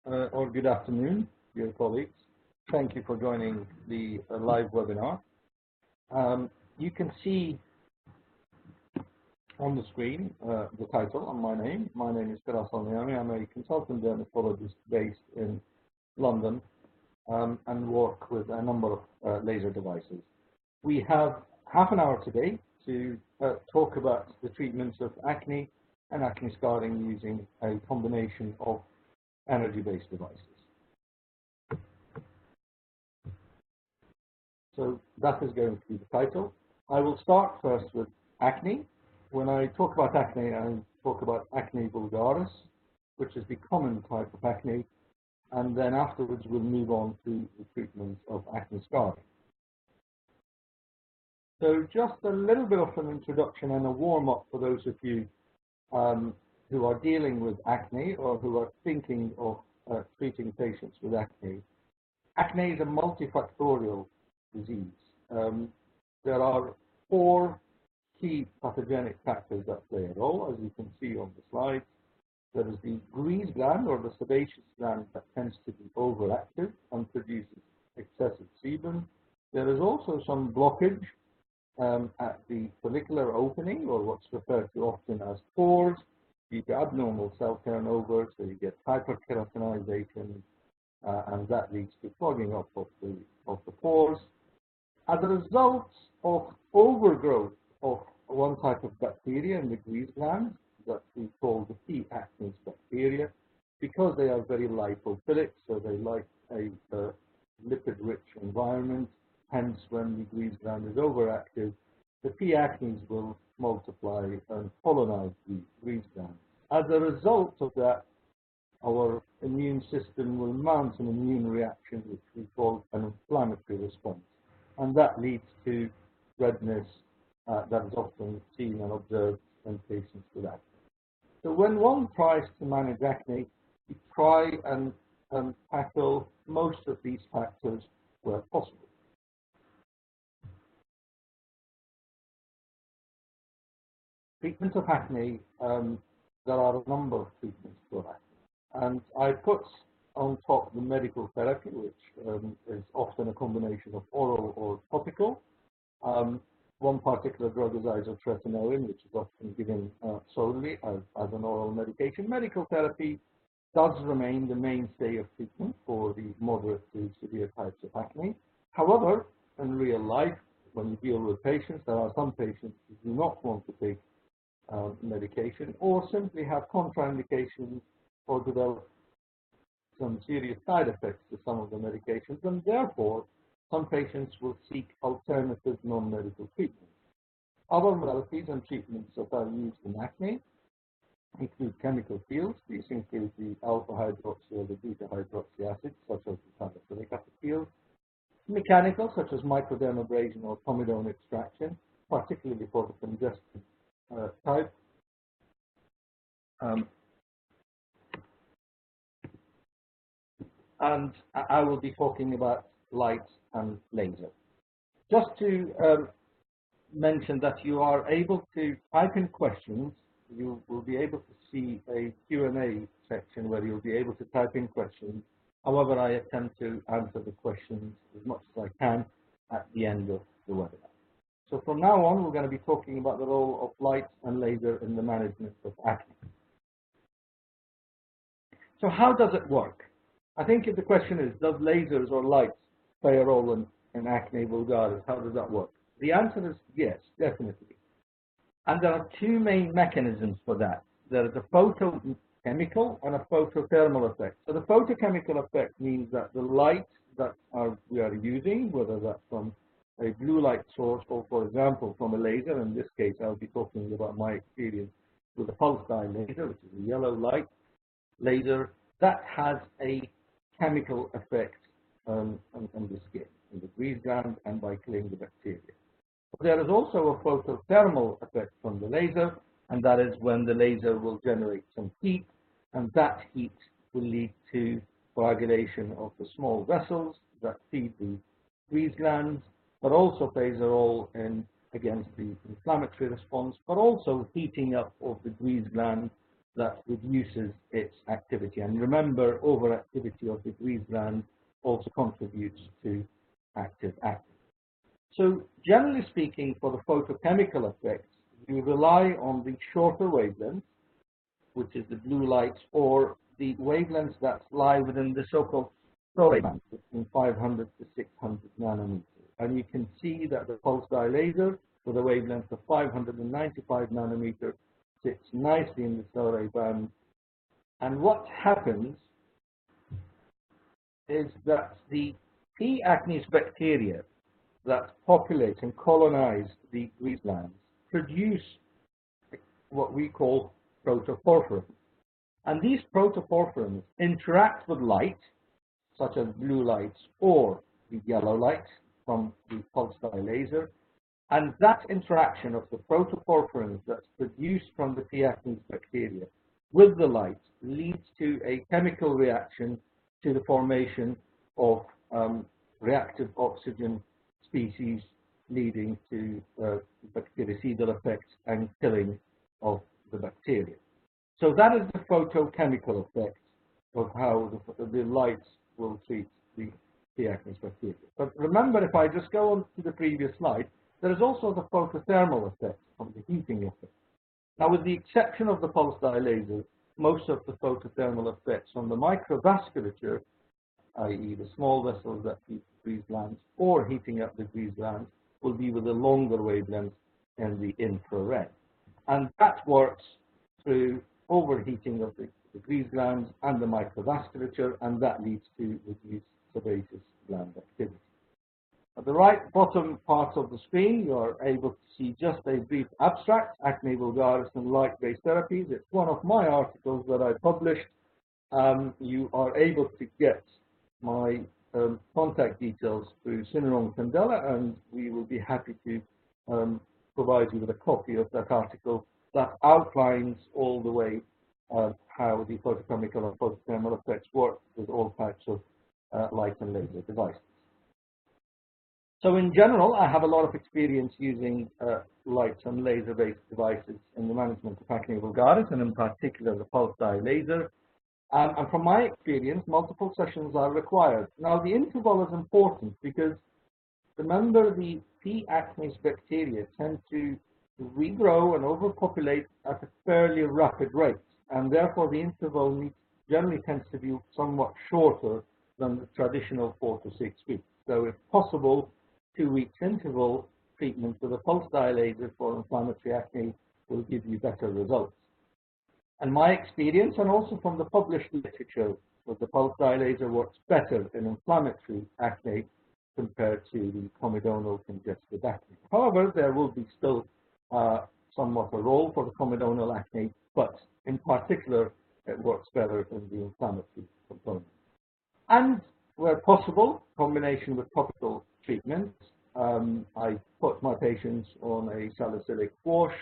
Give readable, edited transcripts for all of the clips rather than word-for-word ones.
or good afternoon, dear colleagues. Thank you for joining the live webinar. You can see on the screen the title and my name. My name is Firas AL-Niaimi. I'm a consultant dermatologist based in London and work with a number of laser devices. We have half an hour today to talk about the treatments of acne and acne scarring using a combination of energy-based devices. So that is going to be the title. I will start first with acne. When I talk about acne, I talk about acne vulgaris, which is the common type of acne, and then afterwards we'll move on to the treatment of acne scarring. So just a little bit of an introduction and a warm-up for those of you who are dealing with acne or who are thinking of treating patients with acne. Acne is a multifactorial disease. There are 4 key pathogenic factors that play a role, as you can see on the slide. There is the grease gland, or the sebaceous gland, that tends to be overactive and produces excessive sebum. There is also some blockage at the follicular opening, or what's referred to often as pores. You get abnormal cell turnover, so you get hyperkeratinization, and that leads to clogging up of the pores. As a result of overgrowth of one type of bacteria in the grease gland that we call the P. acnes bacteria, because they are very lipophilic, so they like a lipid-rich environment. Hence, when the grease gland is overactive, the P. acnes will multiply and colonize the grease gland. As a result of that, our immune system will mount an immune reaction, which we call an inflammatory response. And that leads to redness that is often seen and observed in patients with acne. So when one tries to manage acne, you try and tackle most of these factors where possible. Treatment of acne, there are a number of treatments for acne. And I put on top the medical therapy, which is often a combination of oral or topical. One particular drug is isotretinoin, which is often given solely as an oral medication. Medical therapy does remain the mainstay of treatment for the moderate to severe types of acne. However, in real life, when you deal with patients, there are some patients who do not want to take medication or simply have contraindications or develop some serious side effects to some of the medications, and therefore some patients will seek alternative non-medical treatments. Other modalities and treatments that are used in acne include chemical peels. These include the alpha-hydroxy or the beta-hydroxy acids, such as the salicylic acid peels. Mechanical, such as microdermabrasion or comedone extraction, particularly for the congested type. And I will be talking about light and laser. Just to mention that you are able to type in questions. You will be able to see a Q&A section where you'll be able to type in questions. However, I attempt to answer the questions as much as I can at the end of the webinar. So from now on, we're going to be talking about the role of light and laser in the management of acne. So how does it work? I think if the question is, does lasers or lights play a role in acne vulgaris? How does that work? The answer is yes, definitely. And there are 2 main mechanisms for that. There is a photochemical and a photothermal effect. So the photochemical effect means that the light that we are using, whether that's from a blue light source or, for example, from a laser, in this case, I'll be talking about my experience with a pulse dye laser, which is a yellow light laser, that has a chemical effect on the skin, in the grease gland, and by killing the bacteria. But there is also a photothermal effect from the laser, and that is when the laser will generate some heat, and that heat will lead to coagulation of the small vessels that feed the grease glands, but also plays a role in against the inflammatory response, but also heating up of the grease gland that reduces its activity. And remember, overactivity of the grease gland also contributes to active acne. So generally speaking, for the photochemical effects, you rely on the shorter wavelengths, which is the blue lights, or the wavelengths that lie within the so-called Story band, between 500 to 600 nanometers. And you can see that the pulse dye laser with a wavelength of 595 nanometers sits nicely in the Story band. And what happens is that the P. acnes bacteria that populate and colonize the grease glands produce what we call protoporphyrins. And these protoporphyrins interact with light, such as blue lights or the yellow light from the pulse dye laser. And that interaction of the protoporphyrins that's produced from the P. acnes bacteria with the light leads to a chemical reaction to the formation of reactive oxygen species, leading to bactericidal effects and killing of the bacteria. So that is the photochemical effect of how the lights will treat the P. acnes bacteria. But remember, if I just go on to the previous slide, there is also the photothermal effect from the heating effect. Now, with the exception of the pulse dye laser, most of the photothermal effects on the microvasculature, i.e. the small vessels that feed the grease glands, or heating up the grease glands, will be with a longer wavelength in the infrared. And that works through overheating of the grease glands and the microvasculature, and that leads to reduced sebaceous gland activity. At the right bottom part of the screen, you are able to see just a brief abstract, Acne vulgaris and light-based therapies. It's one of my articles that I published. You are able to get my contact details through Synerong Candela, and we will be happy to provide you with a copy of that article that outlines all the way how the photochemical and photothermal effects work with all types of light and laser devices. So in general, I have a lot of experience using light and laser-based devices in the management of acne vulgaris, and in particular the pulse dye laser. And from my experience, multiple sessions are required. Now, the interval is important because, remember, the P. acnes bacteria tend to regrow and overpopulate at a fairly rapid rate, and therefore the interval generally tends to be somewhat shorter than the traditional 4 to 6 weeks. So if possible, 2 weeks interval treatment with a pulse dye laser for inflammatory acne will give you better results. And my experience, and also from the published literature, that the pulse dye laser works better in inflammatory acne compared to the comedonal congestive acne. However, there will be still somewhat a role for the comedonal acne, but in particular, it works better in the inflammatory component. And where possible, combination with topical treatments. I put my patients on a salicylic wash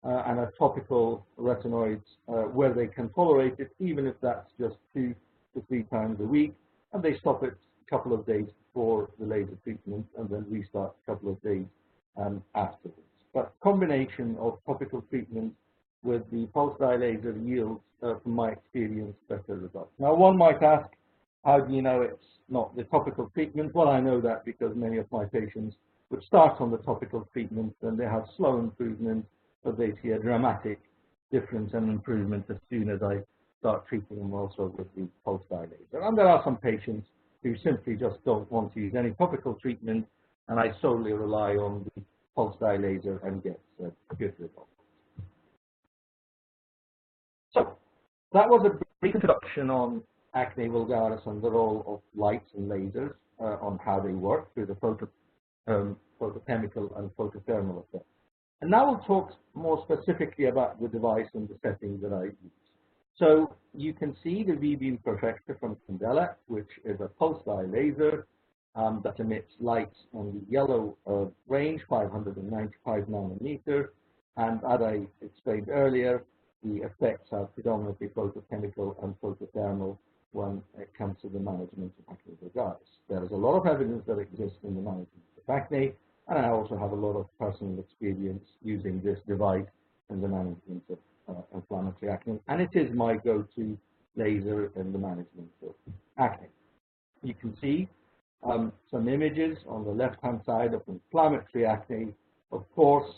and a topical retinoids where they can tolerate it, even if that's just 2 to 3 times a week, and they stop it a couple of days before the laser treatment and then restart a couple of days afterwards. But combination of topical treatment with the pulse dye laser yields, from my experience, better results. Now, one might ask, how do you know it's not the topical treatment? Well, I know that because many of my patients would start on the topical treatment and they have slow improvement, but they see a dramatic difference and improvement as soon as I start treating them also with the pulse dye laser. And there are some patients who simply just don't want to use any topical treatment, and I solely rely on the pulse dye laser and get good results. So that was a brief introduction on acne vulgaris and the role of lights and lasers on how they work through the photochemical and photothermal effects. And now we'll talk more specifically about the device and the setting that I use. So you can see the V-beam perfector from Candela, which is a pulse dye laser that emits light on the yellow range, 595 nanometer. And as I explained earlier, the effects are predominantly photochemical and photothermal when it comes to the management of acne vulgaris. There is a lot of evidence that exists in the management of acne, and I also have a lot of personal experience using this device in the management inflammatory acne, and it is my go-to laser in the management of acne. You can see some images on the left-hand side of inflammatory acne. Of course,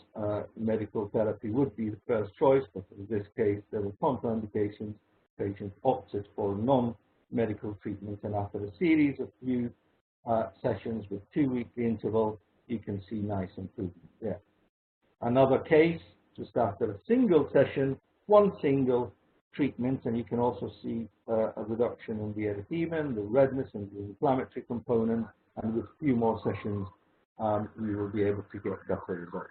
medical therapy would be the first choice, but in this case, there were contraindications. Patients opted for non-medical treatment, and after a series of few sessions with 2-weekly interval, you can see nice improvement there. Another case, just after a single session, one single treatment, and you can also see a reduction in the erythema, and the redness, and the inflammatory component, and with a few more sessions, we will be able to get better results.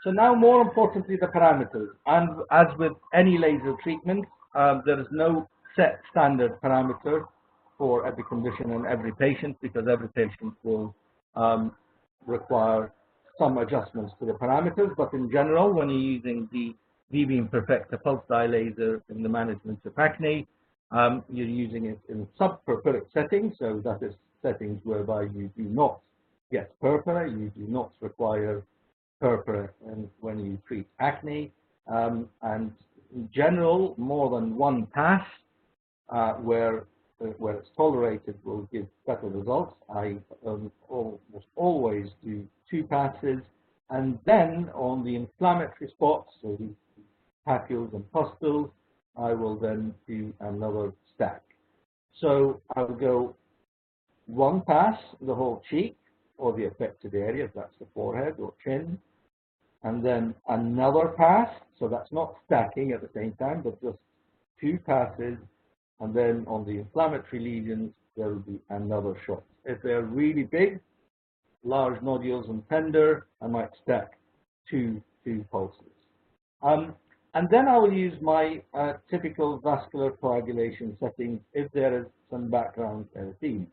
So now, more importantly, the parameters. And as with any laser treatment, there is no set standard parameter for every condition and every patient, because every patient will require some adjustments to the parameters. But in general, when you're using the V-beam Perfecta pulse dye laser in the management of acne, you're using it in subpurpuric settings, so that is settings whereby you do not get purpura, you do not require purpura when you treat acne, and in general, more than one pass where it's tolerated will give better results. I almost always do 2 passes, and then on the inflammatory spots, so the papules and pustules, I will then do another stack. So I will go 1 pass, the whole cheek, or the affected area, if that's the forehead or chin, and then another pass, so that's not stacking at the same time, but just 2 passes, and then on the inflammatory lesions, there will be another shot. If they're really big, large nodules and tender, I might stack two pulses. And then I will use my typical vascular coagulation settings if there is some background erythema.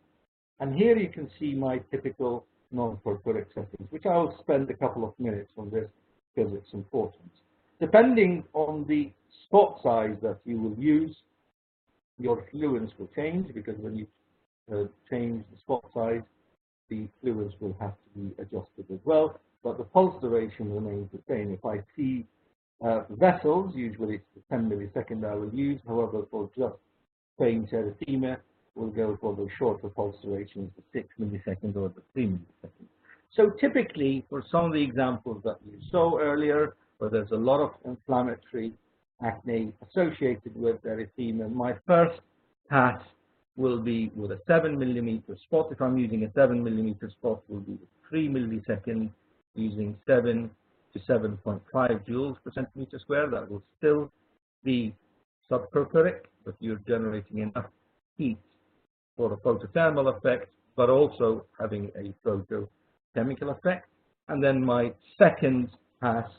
And here you can see my typical non-purpuric settings, which I will spend a couple of minutes on this because it's important. Depending on the spot size that you will use, your fluence will change, because when you change the spot size, the fluence will have to be adjusted as well, but the pulse duration remains the same. If I see vessels, usually it's the 10 millisecond I will use. However, for just faint erythema, we'll go for the shorter pulse durations, the 6 millisecond or the 3 millisecond. So typically, for some of the examples that you saw earlier, where there's a lot of inflammatory acne associated with erythema, my first pass will be with a 7 millimeter spot. If I'm using a 7 millimeter spot, will be 3 milliseconds, using 7 to 7.5 joules per centimeter square. That will still be subpurpuric, but you're generating enough heat for a photothermal effect, but also having a photochemical effect. And then my second pass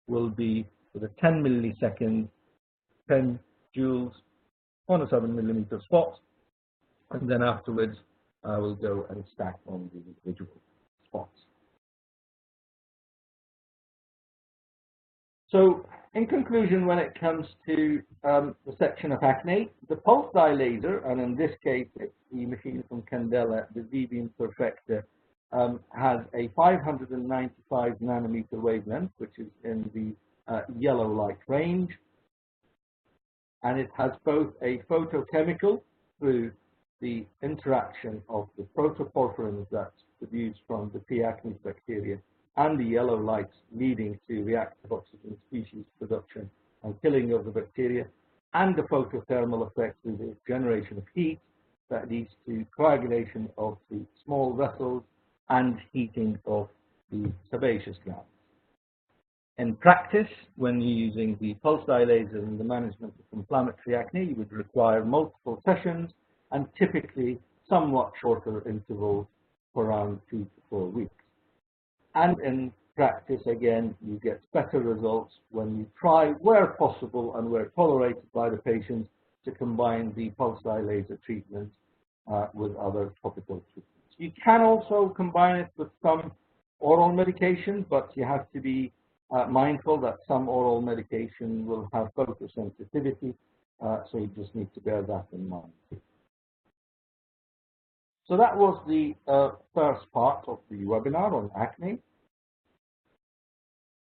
will be with a 10 millisecond, 10 joules on a 7 millimeter spot. And then afterwards, I will go and stack on the individual spots. So, in conclusion, when it comes to the section of acne, the pulse dye laser, and in this case, it's the machine from Candela, the V-beam Perfecta, has a 595 nanometer wavelength, which is in the yellow light range, and it has both a photochemical through the interaction of the protoporphyrins that's produced from the P. acnes bacteria and the yellow lights leading to reactive oxygen species production and killing of the bacteria, and the photothermal effect through the generation of heat that leads to coagulation of the small vessels and heating of the sebaceous glands. In practice, when you're using the pulse dye laser in the management of inflammatory acne, you would require multiple sessions and typically somewhat shorter intervals for around 2 to 4 weeks. And in practice, again, you get better results when you try, where possible and where tolerated by the patient, to combine the pulse dye laser treatment with other topical treatments. You can also combine it with some oral medication, but you have to be mindful that some oral medication will have photosensitivity, so you just need to bear that in mind. So that was the first part of the webinar on acne.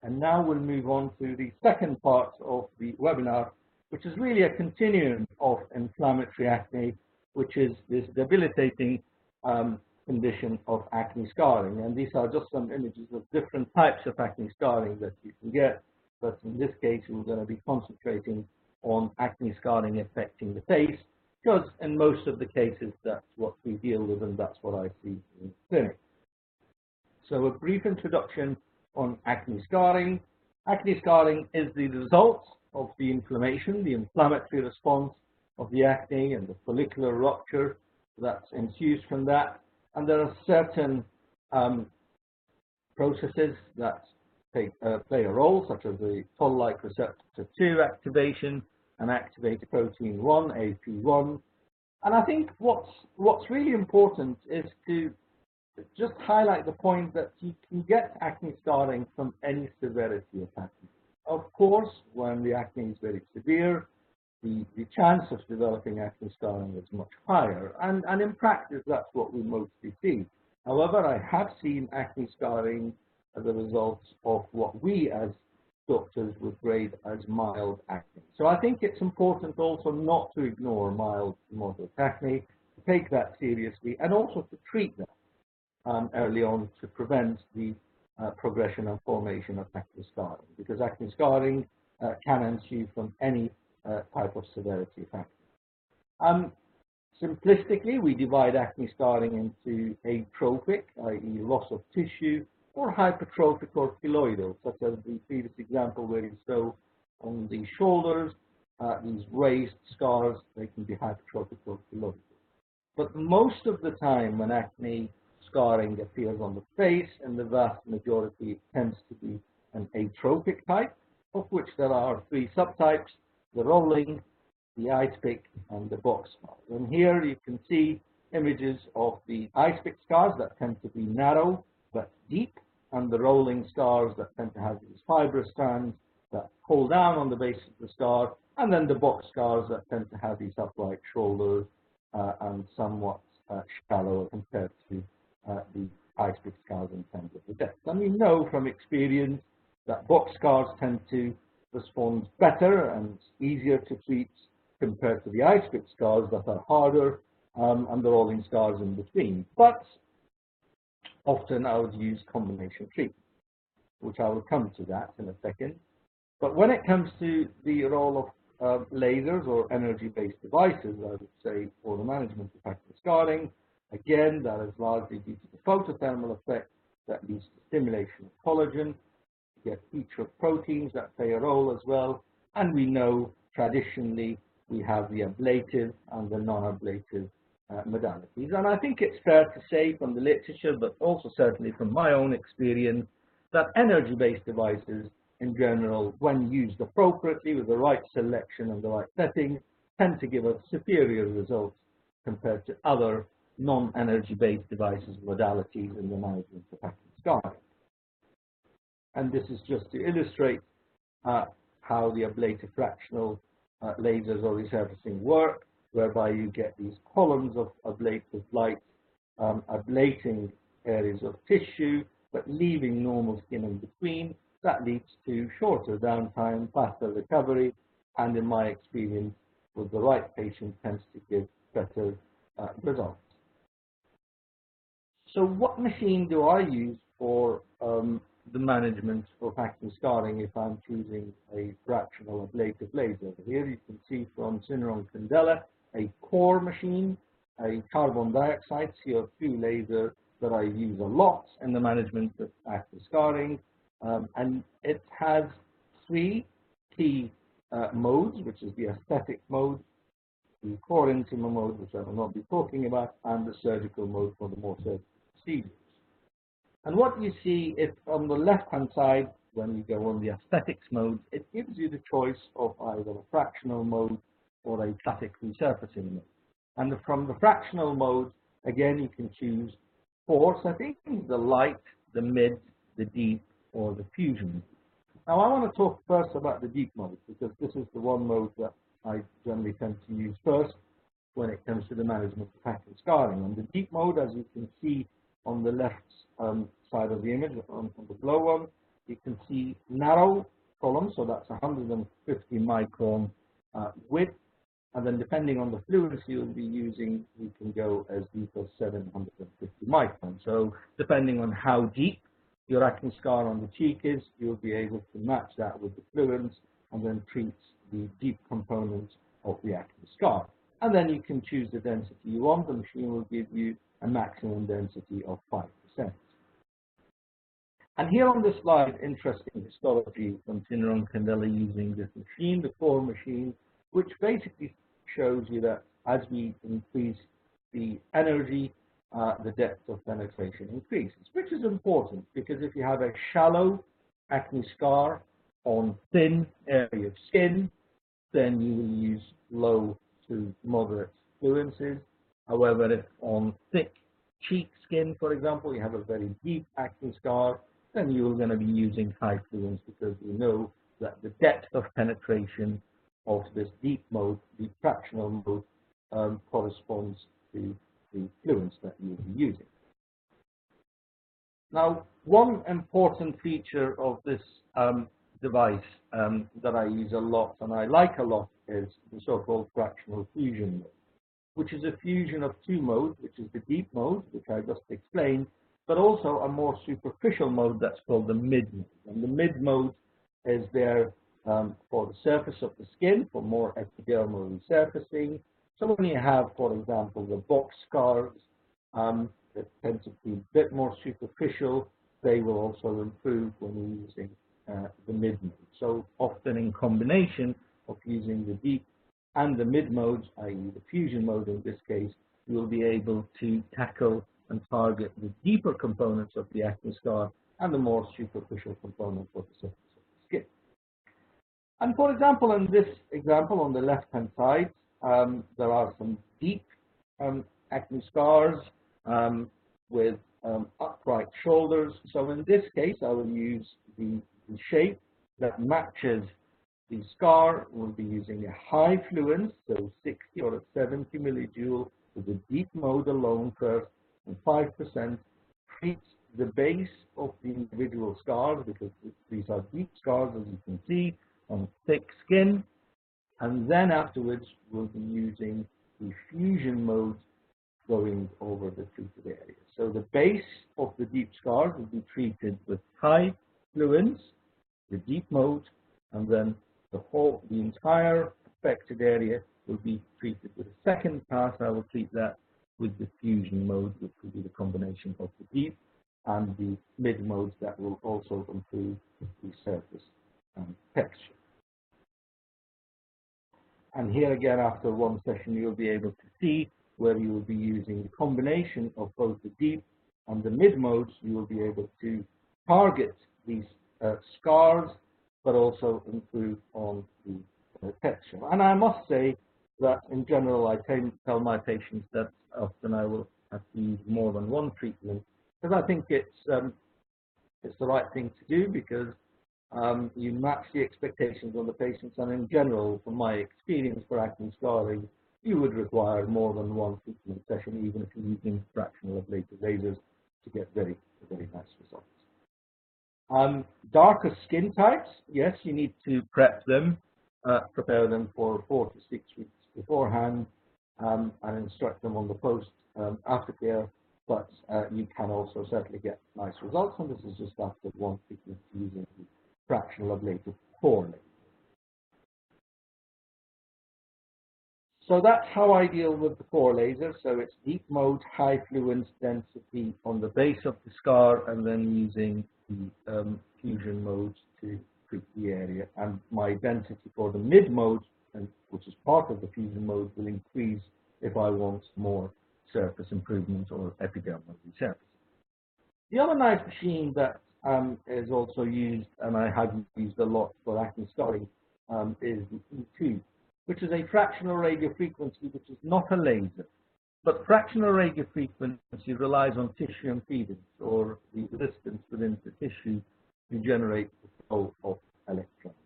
And now we'll move on to the second part of the webinar, which is really a continuum of inflammatory acne, which is this debilitating condition of acne scarring. And these are just some images of different types of acne scarring that you can get. But in this case, we're going to be concentrating on acne scarring affecting the face, because in most of the cases, that's what we deal with, and that's what I see in the clinic. So a brief introduction on acne scarring. Acne scarring is the result of the inflammation, the inflammatory response of the acne and the follicular rupture that ensues from that. And there are certain processes that play a role, such as the toll-like receptor 2 activation and activated protein 1, AP1. And I think what's really important is to just highlight the point that you can get acne scarring from any severity of acne. Of course, when the acne is very severe, the chance of developing acne scarring is much higher. And in practice, that's what we mostly see. However, I have seen acne scarring as a result of what we as doctors would grade as mild acne. So I think it's important also not to ignore mild to moderate acne, to take that seriously, and also to treat that early on to prevent the progression and formation of acne scarring, because acne scarring can ensue from any type of severity of acne. Simplistically, we divide acne scarring into atrophic, i.e. loss of tissue, or hypertrophic or keloidal, such as the previous example where you saw on the shoulders, these raised scars, they can be hypertrophic or keloidal. But most of the time when acne scarring appears on the face, and the vast majority tends to be an atrophic type, of which there are three subtypes: the rolling, the ice pick, and the box scars. And here you can see images of the ice pick scars that tend to be narrow but deep, and the rolling scars that tend to have these fibrous strands that pull down on the base of the scar, and then the box scars that tend to have these upright shoulders and somewhat shallower compared to the ice pick scars in terms of the depth. And we know from experience that box scars tend to respond better and easier to treat compared to the ice pick scars that are harder and the rolling scars in between. But often I would use combination treatment, which I will come to that in a second. But when it comes to the role of lasers or energy-based devices, I would say, for the management of acne scarring, again, that is largely due to the photothermal effect that leads to stimulation of collagen. You get feature of proteins that play a role as well. And we know traditionally we have the ablative and the non-ablative modalities. And I think it's fair to say from the literature, but also certainly from my own experience, that energy-based devices in general, when used appropriately with the right selection and the right setting, tend to give us superior results compared to other non-energy-based devices, modalities in the management of acne scarring. And this is just to illustrate how the ablative fractional lasers or resurfacing work, whereby you get these columns of ablative light ablating areas of tissue, but leaving normal skin in between. That leads to shorter downtime, faster recovery, and in my experience, with the right patient, tends to give better results. So what machine do I use for the management of acne scarring if I'm choosing a fractional ablative laser? Here you can see from Syneron Candela, a core machine, a carbon dioxide CO2 laser that I use a lot in the management of acne scarring. And it has three key modes, which is the aesthetic mode, the core intima mode, which I will not be talking about, and the surgical mode for the more surgical procedures. And what you see is on the left-hand side, when you go on the aesthetics mode, it gives you the choice of either a fractional mode or a classic resurfacing mode. And from the fractional mode, again, you can choose four settings: the light, the mid, the deep, or the fusion. Now I want to talk first about the deep mode, because this is the one mode that I generally tend to use first when it comes to the management of acne scarring. And the deep mode, as you can see on the left side of the image, on the below one, you can see narrow columns, so that's 150 micron width, and then depending on the fluids you'll be using, you can go as deep as 750 microns. So depending on how deep your acne scar on the cheek is, you'll be able to match that with the fluids and then treat the deep components of the acne scar. And then you can choose the density you want. The machine will give you a maximum density of 5%. And here on this slide, interesting histology from Tinner and Candela using this machine, the core machine, which basically shows you that as we increase the energy, the depth of penetration increases, which is important because if you have a shallow acne scar on thin area of skin, then you will use low to moderate fluences. However, if on thick cheek skin, for example, you have a very deep acne scar, then you're going to be using high fluence because we know that the depth of penetration of this deep mode, the fractional mode, corresponds to the fluence that you'll be using. Now, one important feature of this device that I use a lot and I like a lot is the so-called fractional fusion mode, which is a fusion of two modes, which is the deep mode, which I just explained, but also a more superficial mode that's called the mid mode. And the mid mode is there for the surface of the skin, for more epidermal resurfacing. So when you have, for example, the box scars that tend to be a bit more superficial, they will also improve when you're using the mid mode. So often in combination of using the deep and the mid modes, i.e. the fusion mode in this case, you'll be able to tackle and target the deeper components of the acne scar and the more superficial components of the surface of the skin. And for example, in this example on the left-hand side, there are some deep acne scars with upright shoulders. So in this case, I will use the shape that matches the scar. We'll be using a high fluence, so 60 or 70 millijoule with the deep mode alone first, and 5% treats the base of the individual scars because these are deep scars, as you can see, on thick skin. And then afterwards, we'll be using the fusion mode going over the treated area. So the base of the deep scars will be treated with high fluence, the deep mode, and then the entire affected area will be treated with a second pass. I will treat that with the fusion mode, which will be the combination of the deep and the mid modes that will also improve the surface texture. And here again, after one session, you'll be able to see where you will be using the combination of both the deep and the mid modes. You will be able to target these scars, but also improve on the texture. And I must say that in general, I tell my patients that often I will have to use more than one treatment, because I think it's the right thing to do, because you match the expectations of the patients, and in general, from my experience for acne scarring, you would require more than one treatment session, even if you're using fractional ablative lasers, to get very, very nice results. Darker skin types, yes, you need to prep them, prepare them for 4 to 6 weeks beforehand, and instruct them on the post aftercare, but you can also certainly get nice results, and this is just after one treatment using the fractional ablative core laser. So that's how I deal with the core laser. So it's deep mode, high fluence density on the base of the scar, and then using the fusion modes to treat the area. And my density for the mid mode, which is part of the fusion mode, will increase if I want more surface improvement or epidermal resurfacing. The other nice machine that is also used, and I have used a lot for acne scarring, is the E2, which is a fractional radiofrequency, which is not a laser. But fractional radiofrequency relies on tissue impedance, or the resistance within the tissue, to generate the flow of electrons.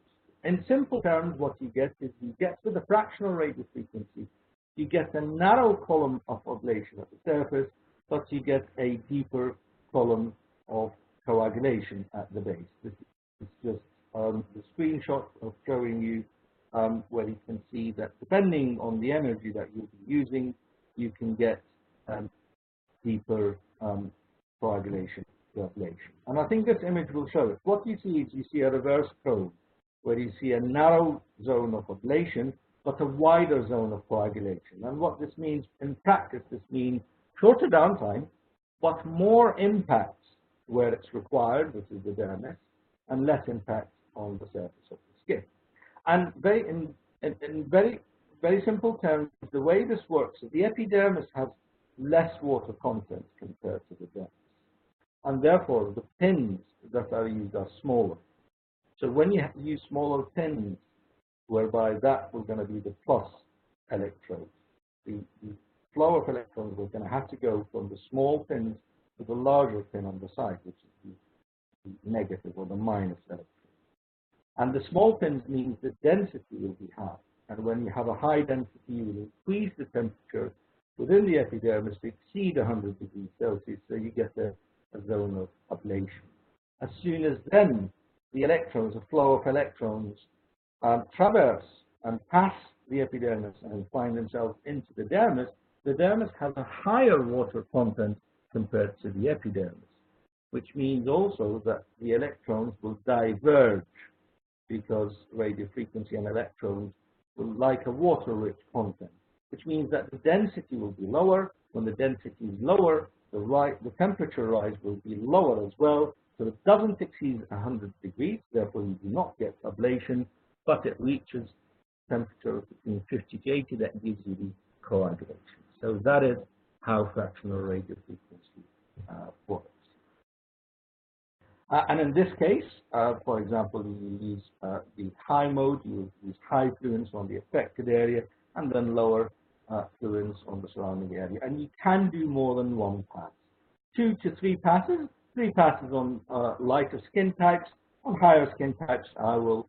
In simple terms, what you get is you get with the fractional radiofrequency, you get a narrow column of ablation at the surface, but you get a deeper column of coagulation at the base. This is just the screenshot of showing you where you can see that depending on the energy that you'll be using, you can get deeper coagulation to ablation. And I think this image will show it. What you see is you see a reverse cone where you see a narrow zone of ablation but a wider zone of coagulation. And what this means in practice, this means shorter downtime but more impact where it's required, which is the dermis, and less impact on the surface of the skin. And in very simple terms, the way this works is the epidermis has less water content compared to the dermis. And therefore, the pins that are used are smaller. So when you use smaller pins, whereby that was going to be the plus electrode, the flow of electrons was going to have to go from the small pins to the larger pin on the side, which is the negative or the minus electrode. And the small pins means the density will be high. And when you have a high density, you will increase the temperature within the epidermis to exceed 100 degrees Celsius, so you get a zone of ablation. As soon as then the electrons, the flow of electrons, traverse and pass the epidermis and find themselves into the dermis has a higher water content compared to the epidermis, which means also that the electrons will diverge because radiofrequency and electrons will like a water-rich content, which means that the density will be lower. When the density is lower, the temperature rise will be lower as well, so it doesn't exceed 100 degrees, therefore you do not get ablation, but it reaches temperature between 50 to 80 that gives you the coagulation. So that is how fractional radiofrequency works. And in this case, for example, you use the high mode, you use high fluence on the affected area, and then lower fluence on the surrounding area. And you can do more than one pass. 2 to 3 passes, 3 passes on lighter skin types. On higher skin types, I will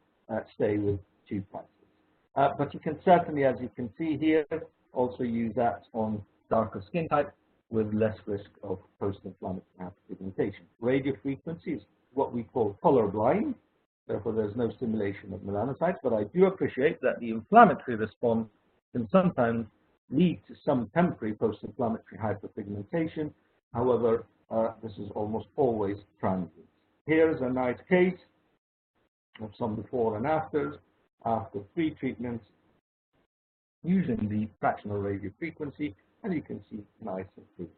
stay with 2 passes. But you can certainly, as you can see here, also use that on darker skin type with less risk of post-inflammatory hyperpigmentation. Radiofrequency is what we call colorblind, therefore there's no stimulation of melanocytes, but I do appreciate that the inflammatory response can sometimes lead to some temporary post-inflammatory hyperpigmentation. However, this is almost always transient. Here's a nice case of some before and afters after 3 treatments using the fractional radiofrequency, and you can see nice improvements.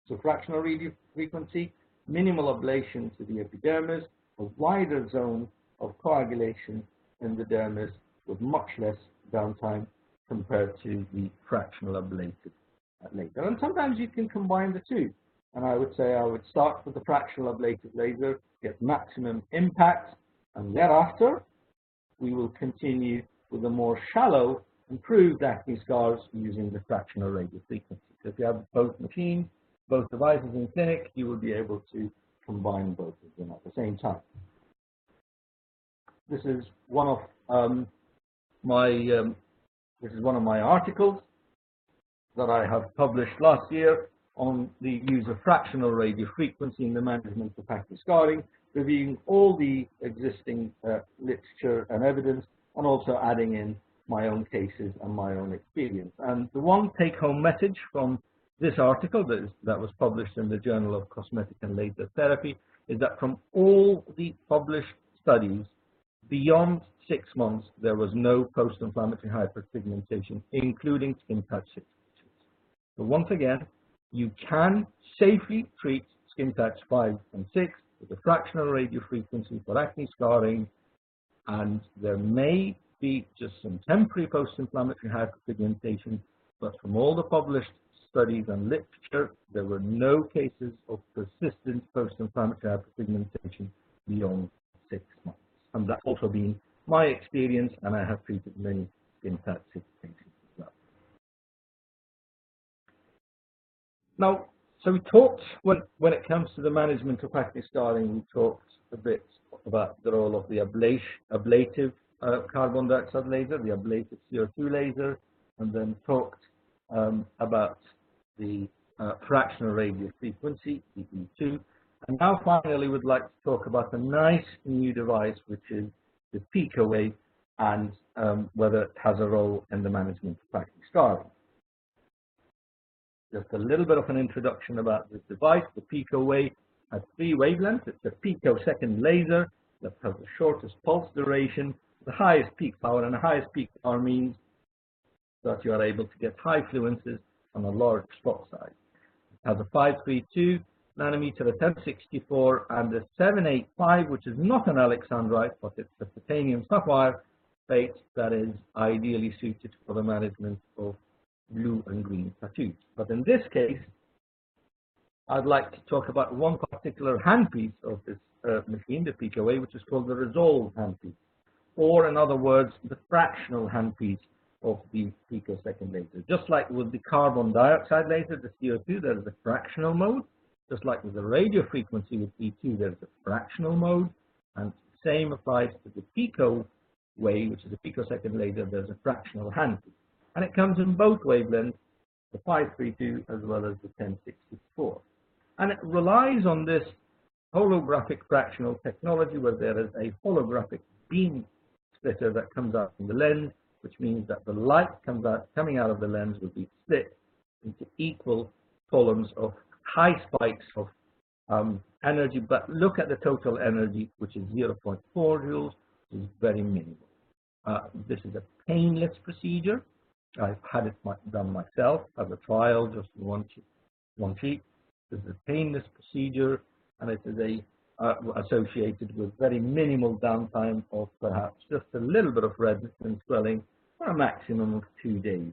So fractional radiofrequency, minimal ablation to the epidermis, a wider zone of coagulation in the dermis with much less downtime compared to the fractional ablative laser. And sometimes you can combine the two. And I would say I would start with the fractional ablative laser, get maximum impact, and thereafter we will continue with a more shallow, improved acne scars using the fractional radiofrequency. So if you have both machines, both devices in clinic, you will be able to combine both of them at the same time. This is one of my articles that I have published last year on the use of fractional radiofrequency in the management of acne scarring, reviewing all the existing literature and evidence, and also adding in my own cases and my own experience. And the one take-home message from this article that was published in the Journal of Cosmetic and Laser Therapy is that from all the published studies, beyond 6 months, there was no post-inflammatory hyperpigmentation, including skin touch situations. So once again, you can safely treat skin touch 5 and 6 with a fractional radiofrequency for acne scarring, and there may be just some temporary post-inflammatory hyperpigmentation, but from all the published studies and literature, there were no cases of persistent post-inflammatory hyperpigmentation beyond 6 months. And that's also been my experience, and I have treated many skin touch patients as well. Now, so we talked, when it comes to the management of acne scarring, we talked a bit about the role of the ablative carbon dioxide laser, the ablative CO2 laser, and then talked about the fractional radiofrequency, EE2, And now finally we'd like to talk about a nice new device, which is the Pico-Way, and whether it has a role in the management of acne scarring. Just a little bit of an introduction about this device. The Pico-Way has 3 wavelengths. It's a picosecond laser that has the shortest pulse duration, the highest peak power, and the highest peak power means that you are able to get high fluences on a large spot size. It has a 532 nanometer, a 1064, and a 785, which is not an alexandrite, but it's a titanium sapphire plate that is ideally suited for the management of blue and green tattoos. But in this case, I'd like to talk about one particular handpiece of this machine, the Pico-Way, which is called the Resolve handpiece, or in other words, the fractional handpiece of the picosecond laser. Just like with the carbon dioxide laser, the CO2, there is a fractional mode. Just like with the radio frequency with E2, there is a fractional mode, and the same applies to the Pico-Way, which is a picosecond laser. There's a fractional handpiece, and it comes in both wavelengths, the 532 as well as the 1064. And it relies on this holographic fractional technology, where there is a holographic beam splitter that comes out from the lens, which means that the light coming out of the lens will be split into equal columns of high spikes of energy. But look at the total energy, which is 0.4 joules, which is very minimal. This is a painless procedure. I've had it done myself as a trial, just one sheet. This is a painless procedure, and it is associated with very minimal downtime of perhaps just a little bit of redness and swelling for a maximum of 2 days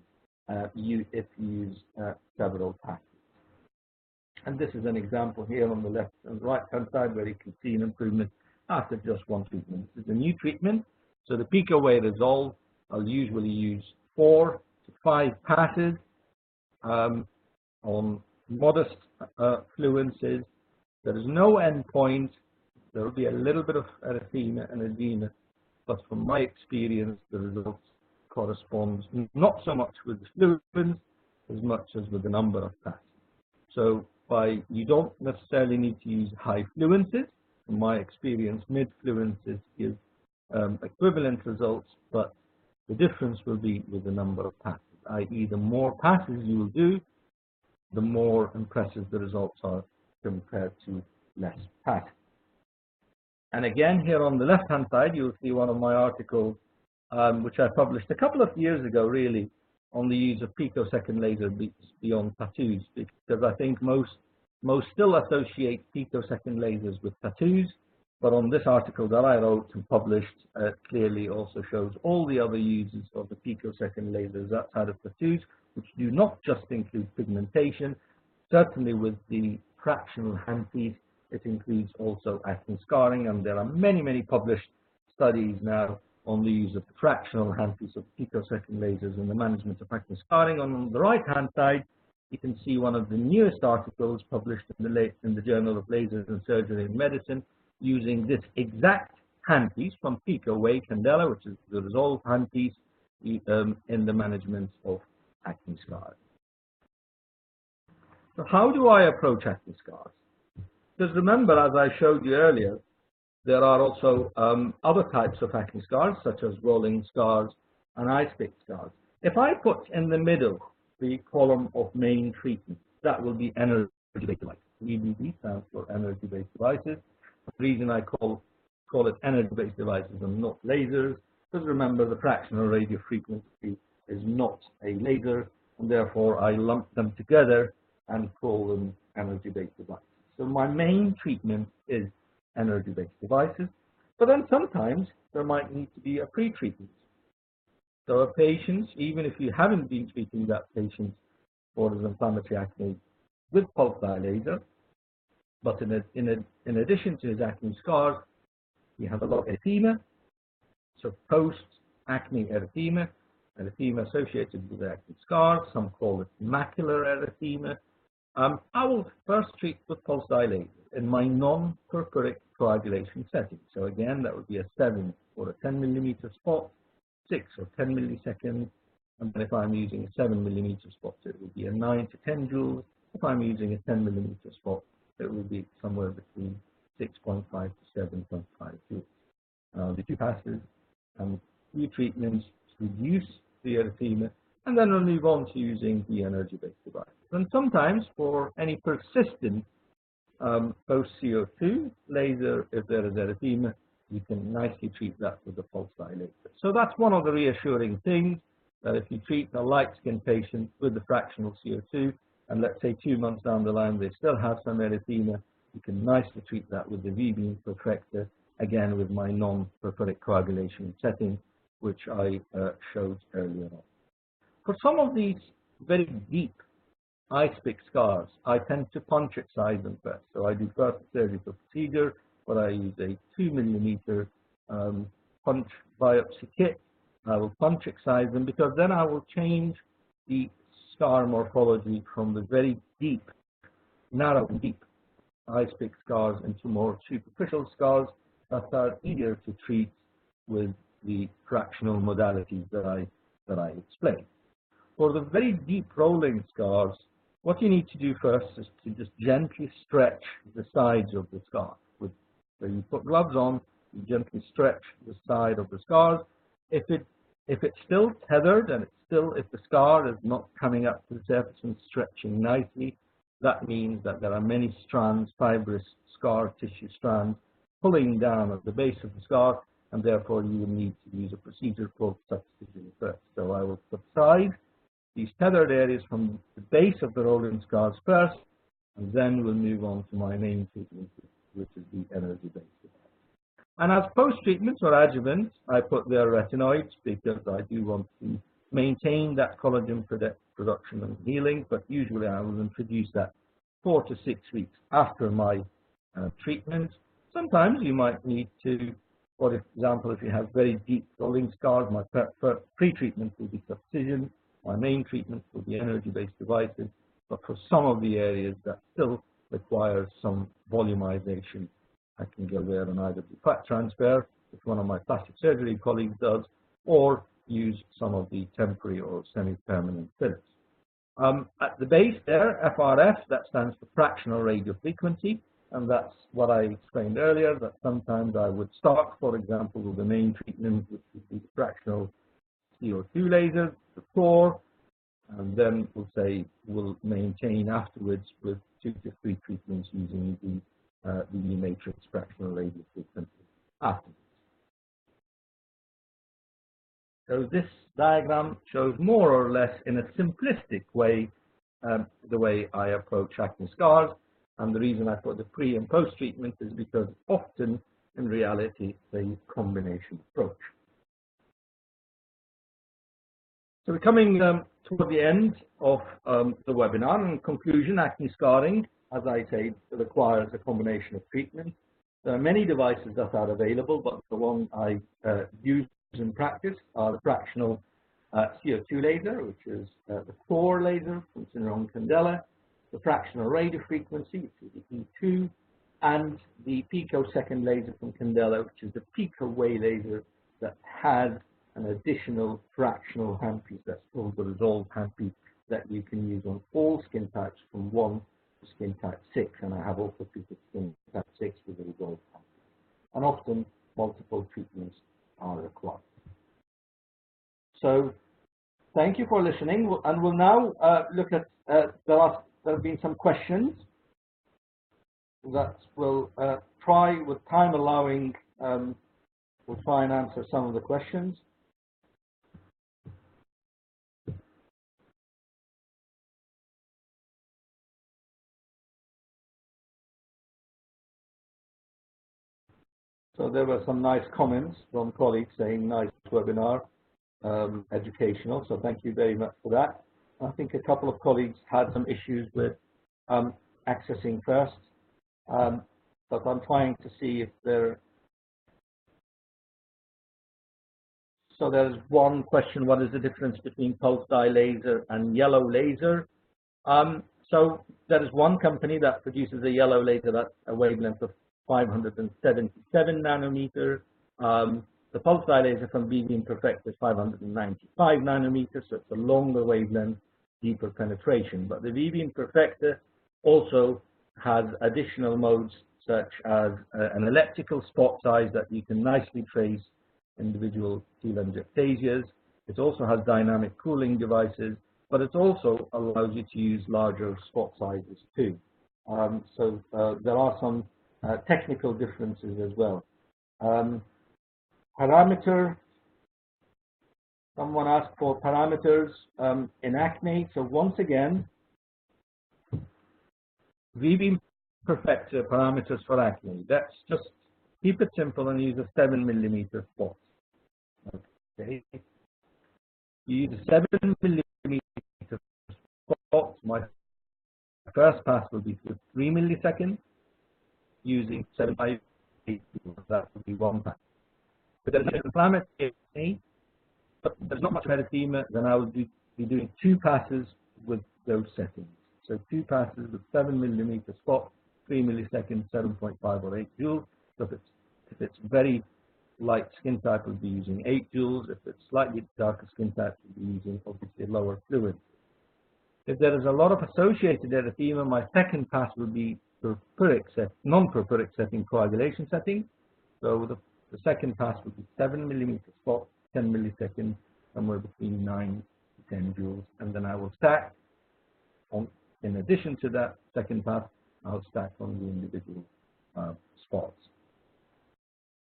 if you use several passes. And this is an example here on the left and right hand side where you can see an improvement after just one treatment. This is a new treatment. So the Pico-Way Resolve, I'll usually use 4 to 5 passes on modest fluences. There is no end point. There will be a little bit of erythema and edema, but from my experience, the results correspond not so much with the fluens as much as with the number of passes. So you don't necessarily need to use high fluences. From my experience, mid fluences give equivalent results, but the difference will be with the number of passes, i.e. the more passes you will do, the more impressive the results are compared to less passes. And again, here on the left-hand side, you'll see one of my articles, which I published a couple of years ago, really, on the use of picosecond laser beyond tattoos, because I think most still associate picosecond lasers with tattoos, but on this article that I wrote and published, clearly also shows all the other uses of the picosecond lasers outside of tattoos, which do not just include pigmentation. Certainly with the fractional handpiece, it includes also acne scarring, and there are many, many published studies now on the use of the fractional handpiece of picosecond lasers in the management of acne scarring. On the right-hand side, you can see one of the newest articles published in the Journal of Lasers and Surgery in Medicine, using this exact handpiece from Pico-Way Candela, which is the Resolve handpiece, in the management of acne scars. So how do I approach acne scars? Because remember, as I showed you earlier, there are also other types of acne scars, such as rolling scars and ice pick scars. If I put in the middle the column of main treatment, that will be energy-based devices. EBD stands for energy-based devices. The reason I call it energy-based devices and not lasers, because remember, the fractional radiofrequency is not a laser, and therefore I lump them together and call them energy-based devices. So my main treatment is energy-based devices, but then sometimes there might need to be a pre-treatment. So a patient, even if you haven't been treating that patient for his inflammatory acne with pulse dye laser, but in addition to his acne scars, he has a lot of erythema. So post-acne erythema, erythema associated with acne scars, some call it macular erythema. I will first treat with pulse dye laser in my non-purpuric coagulation setting. So again, that would be a 7 or a 10 millimeter spot, 6 or 10 milliseconds, and then if I'm using a 7 millimeter spot, it would be a 9 to 10 joules. If I'm using a 10 millimeter spot, it will be somewhere between 6.5 to 7.5 joules. The two passes and few treatments to reduce the erythema, and then we'll move on to using the energy-based devices. And sometimes for any persistent post-CO2 laser, if there is erythema, you can nicely treat that with the pulse dilator. So that's one of the reassuring things, that if you treat a light-skinned patient with the fractional CO2, and let's say 2 months down the line they still have some erythema, you can nicely treat that with the V-beam perfector, again with my non-purpuric coagulation setting, which I showed earlier on. For some of these very deep ice-pick scars, I tend to punch excise them first. So I do first a surgical procedure where I use a 2 millimeter punch biopsy kit. I will punch excise them because then I will change the scar morphology from the very deep, narrow, deep ice-pick scars into more superficial scars that are easier to treat with the fractional modalities that I explained. For the very deep rolling scars, what you need to do first is to just gently stretch the sides of the scar. So you put gloves on, you gently stretch the side of the scars. If it's still tethered and if the scar is not coming up to the surface and stretching nicely, that means that there are many strands, fibrous scar tissue strands, pulling down at the base of the scar, and therefore you will need to use a procedure called subcision first. So I will subside these tethered areas from the base of the rolling scars first, and then we'll move on to my main treatment, which is the energy-based. And as post-treatments or adjuvants, I put their retinoids because I do want to maintain that collagen production and healing, but usually I will introduce that 4 to 6 weeks after my treatment. Sometimes you might need to, for example, if you have very deep rolling scars, my pre-treatment will be subcision. My main treatment will be energy-based devices, but for some of the areas that still require some volumization, I can go there and either do fat transfer, which one of my plastic surgery colleagues does, or use some of the temporary or semi-permanent fillers. At the base there, FRF, that stands for Fractional Radiofrequency, and that's what I explained earlier, that sometimes I would start, for example, with the main treatment, which would be the fractional CO2 laser, the core, and then we'll maintain afterwards with 2 to 3 treatments using the matrix fractional radiofrequency afterwards. So this diagram shows more or less in a simplistic way the way I approach acne scars, and the reason I put the pre and post treatment is because often in reality it's a combination approach. So we're coming toward the end of the webinar. In conclusion, acne scarring, as I say, requires a combination of treatments. There are many devices that are available, but the one I use in practice are the fractional CO2 laser, which is the core laser from Syndrome Candela, the fractional radiofrequency, which is the E2, and the picosecond laser from Candela, which is the pico-way laser that has an additional fractional handpiece that's called the resolved handpiece that you can use on all skin types from 1 to skin type 6, and I have also treated skin type 6 with a resolved handpiece. And often multiple treatments are required. So thank you for listening, and we'll now look at, there have been some questions that we'll try, with time allowing, we'll try and answer some of the questions. So there were some nice comments from colleagues saying nice webinar, educational, so thank you very much for that. I think a couple of colleagues had some issues with accessing first, but I'm trying to see if there. So there's one question: what is the difference between pulse dye laser and yellow laser? So there is one company that produces a yellow laser at a wavelength of 577 nanometer. The pulse dye laser from V-beam perfector is 595 nanometers, so it's a longer wavelength, deeper penetration. But the V-beam perfector also has additional modes such as an elliptical spot size that you can nicely trace individual telangiectasias. It also has dynamic cooling devices, but it also allows you to use larger spot sizes too. So there are some technical differences as well. Parameter, someone asked for parameters in acne. So once again, VB perfector parameters for acne. Let's just keep it simple and use a 7mm spot. Okay. You use a 7mm spot. My first pass will be for 3 milliseconds using 7.5. That would be one pass. But there's an inflammatory, but there's not much erythema, then I would be doing 2 passes with those settings. So 2 passes with 7mm spot, 3 milliseconds, 7.5 or 8 joules. So if it's very light skin type, we'll be using 8 joules. If it's slightly darker skin type, we'll be using obviously a lower fluid. If there is a lot of associated erythema, my second pass would be non-purpuric setting, coagulation setting. So the second pass would be 7mm spot, 10 milliseconds, somewhere between 9 to 10 joules, and then I will stack on. In addition to that second pass, I'll stack on the individual spots.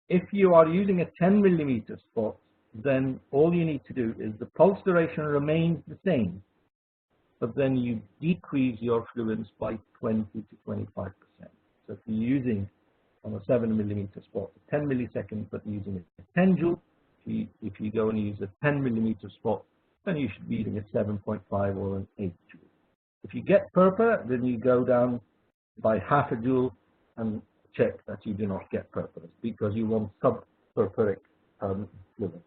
If you are using a 10mm spot, then all you need to do is the pulse duration remains the same, but then you decrease your fluence by 20 to 25%. So if you're using on a 7mm spot 10 milliseconds, but using a 10 joule, if you go and use a 10mm spot, then you should be using a 7.5 or an 8 joule. If you get purpura, then you go down by half a joule and check that you do not get purpura, because you want sub-purpuric fluences.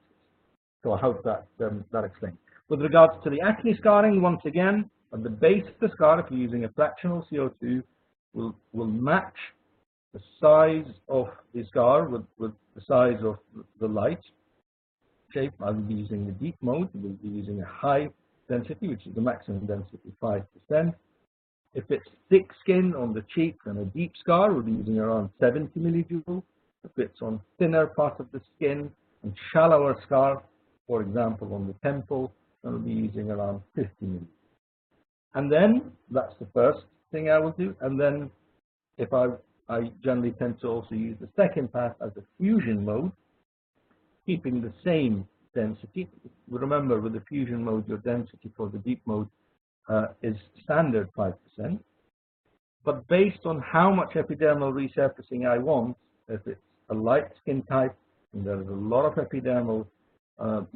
So I hope that that explains. With regards to the acne scarring, once again, at the base of the scar, if you're using a fractional CO2, will match the size of the scar with the size of the light shape. I will be using the deep mode. We'll be using a high density, which is the maximum density, 5%. If it's thick skin on the cheek and a deep scar, we'll be using around 70 millijoules. If it's on thinner part of the skin and shallower scar, for example, on the temple, then we'll be using around 50 millijoules. And then, that's the first thing I will do. And then, if I generally tend to also use the second pass as a fusion mode, keeping the same density. Remember, with the fusion mode, your density for the deep mode is standard 5%. But based on how much epidermal resurfacing I want, if it's a light skin type and there is a lot of epidermal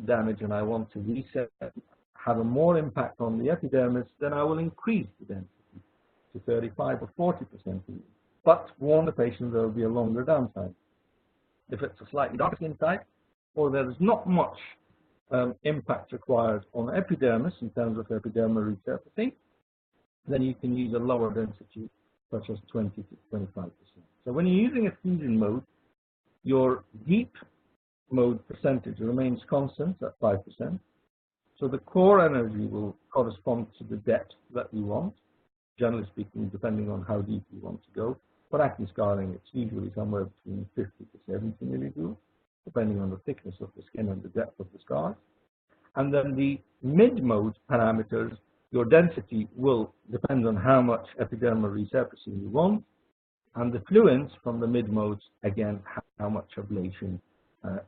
damage and I want to reset, have a more impact on the epidermis, then I will increase the density to 35 or 40%. But warn the patient there will be a longer downtime. If it's a slightly darker skin type, or there is not much impact required on epidermis in terms of epidermal resurfacing, then you can use a lower density, such as 20 to 25%. So when you're using a fusion mode, your deep mode percentage remains constant at 5%. So the core energy will correspond to the depth that you want, generally speaking, depending on how deep you want to go. For acne scarring, it's usually somewhere between 50 to 70 millijoules, depending on the thickness of the skin and the depth of the scars. And then the mid-mode parameters, your density will depend on how much epidermal resurfacing you want, and the fluence from the mid-modes, again, how much ablation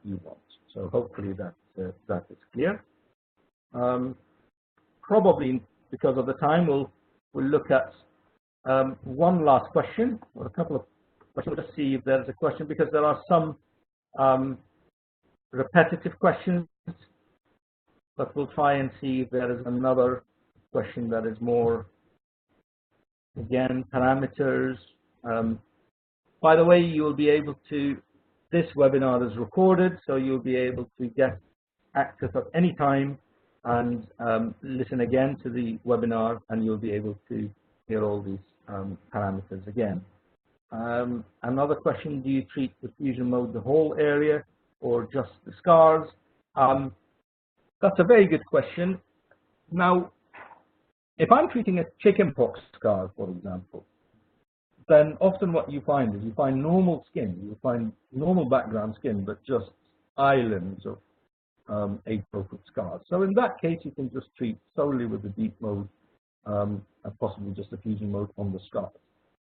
you want. So hopefully that is clear. Probably because of the time, we'll look at one last question, or a couple of questions. Let's see if there's a question, because there are some repetitive questions, but we'll try and see if there is another question that is more, again, parameters. By the way, you will be able to, this webinar is recorded, so you'll be able to get access at any time and listen again to the webinar, and you'll be able to hear all these parameters again. Another question, do you treat the fusion mode the whole area or just the scars? That's a very good question. Now, if I'm treating a chickenpox scar, for example, then often what you find is you find normal skin, you find normal background skin, but just islands of atrophic scars. So in that case, you can just treat solely with the deep mode and possibly just a fusion mode on the scars.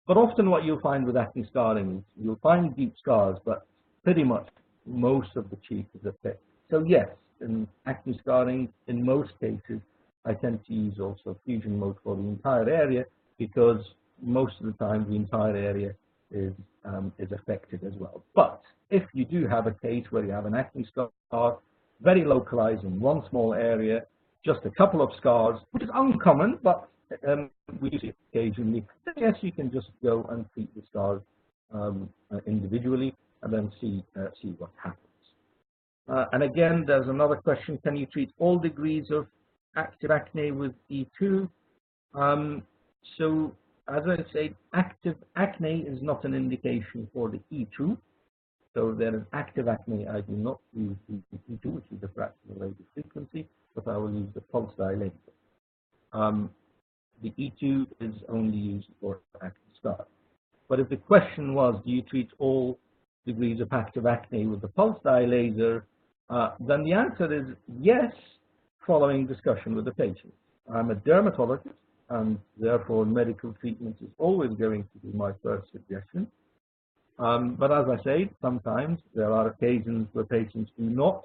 But often what you'll find with acne scarring is you'll find deep scars, but pretty much most of the cheek is affected. So yes, in acne scarring, in most cases, I tend to use also fusion mode for the entire area because most of the time the entire area is affected as well. But if you do have a case where you have an acne scar, very localized in one small area, just a couple of scars, which is uncommon, but we use it occasionally, then yes, you can just go and treat the scars individually and then see what happens. And again, there's another question: can you treat all degrees of active acne with E2? So, as I say, active acne is not an indication for the E2. So there is active acne. I do not use the E2, which is the fractional radiofrequency, but I will use the pulse dilator. The E2 is only used for active scars. But if the question was, do you treat all degrees of active acne with the pulse dilator, then the answer is yes, following discussion with the patient. I'm a dermatologist, and therefore medical treatment is always going to be my first suggestion. But as I say, sometimes there are occasions where patients do not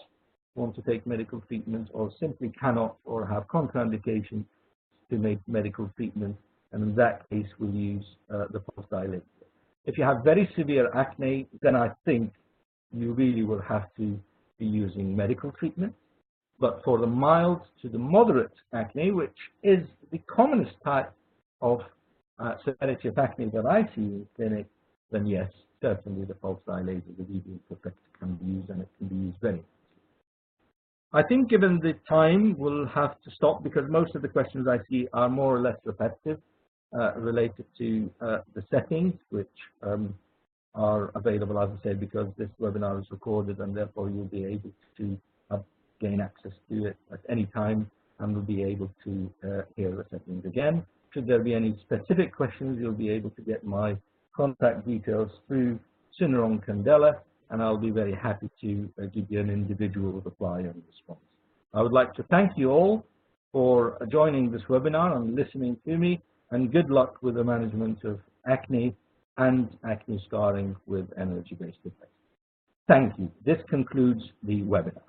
want to take medical treatment or simply cannot or have contraindications to make medical treatment, and in that case we'll use the pulse dilator. If you have very severe acne, then I think you really will have to be using medical treatment. But for the mild to the moderate acne, which is the commonest type of severity of acne that I see in clinic, then yes, certainly the pulse dilator, the Vivian Perfect, can be used, and it can be used very nicely. I think given the time, we'll have to stop because most of the questions I see are more or less repetitive, related to the settings, which are available, as I said, because this webinar is recorded, and therefore you'll be able to gain access to it at any time, and will be able to hear the settings again. Should there be any specific questions, you'll be able to get my contact details through Sunarong Candela, and I'll be very happy to give you an individual reply and response. I would like to thank you all for joining this webinar and listening to me, and good luck with the management of acne and acne scarring with energy-based devices. Thank you. This concludes the webinar.